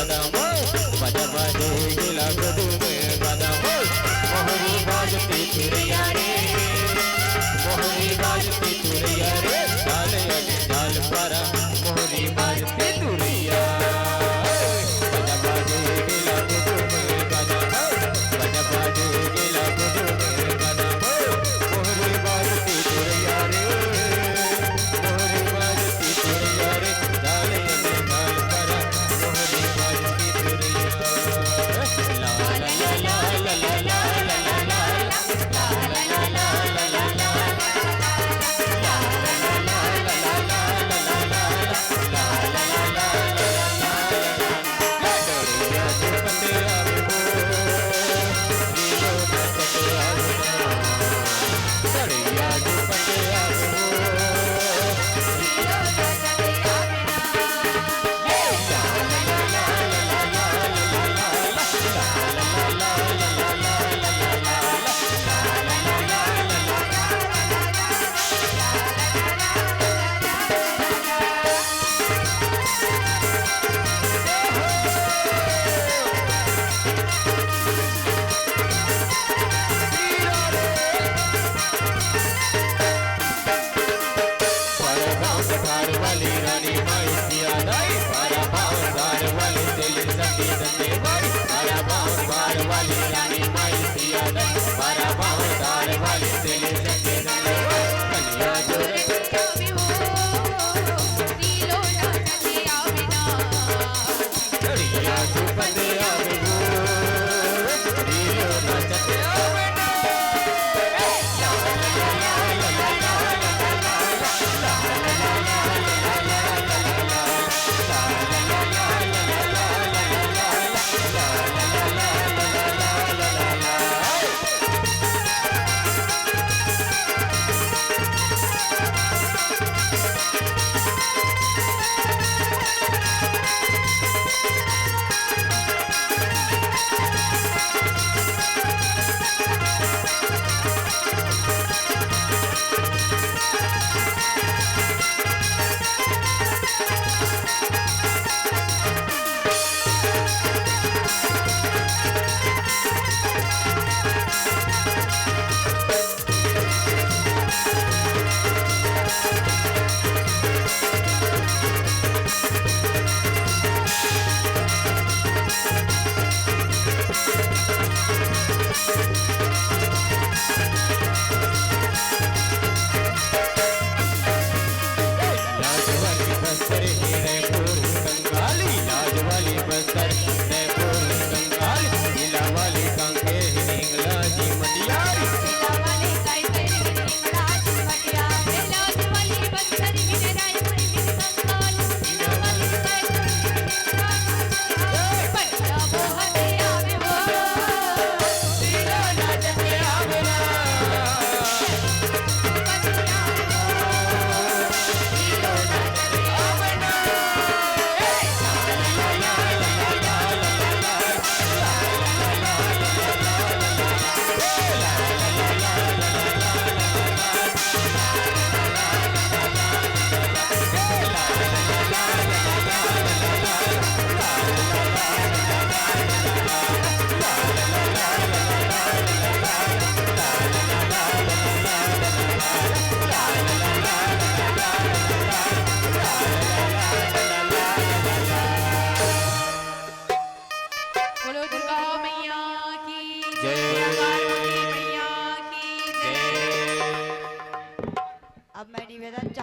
कदम बजा बाजे गिला गुडू में कदम मोहरी बाजती चुरिया रे मोहरी बाजती चुरिया रे डाल अली डाल पारा मोहरी बाजती चुरिया बजा बाजे गिला गुडू में कदम बजा बाजे गिला गुडू में कदम मोहरी बाजती चुरिया रे मोहरी बाजती चुरिया रे डाल अली डाल पारा मोहरी बाजती चुरिया ला ला ला ला ला ला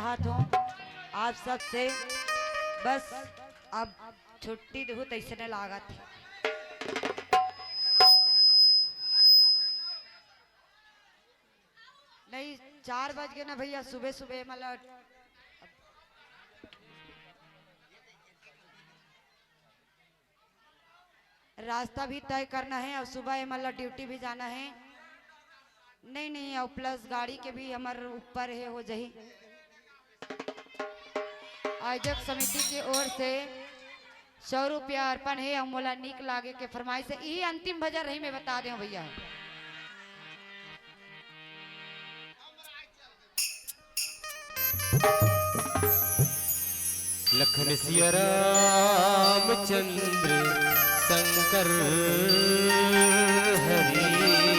आप सबसे बस अब छुट्टी दो तैसे लागत नहीं 4 बज गए ना भैया सुबह सुबह मतलब रास्ता भी तय करना है और सुबह मतलब ड्यूटी भी जाना है नहीं नहीं और प्लस गाड़ी के भी हमारे ऊपर है हो जाही आयोजक समिति की ओर से 100 रुपया अर्पण है हम बोला निक लागे के फरमाइश से यही अंतिम भजन रही मैं बता दें भैया लखन सिया राम रामचंद्र शंकर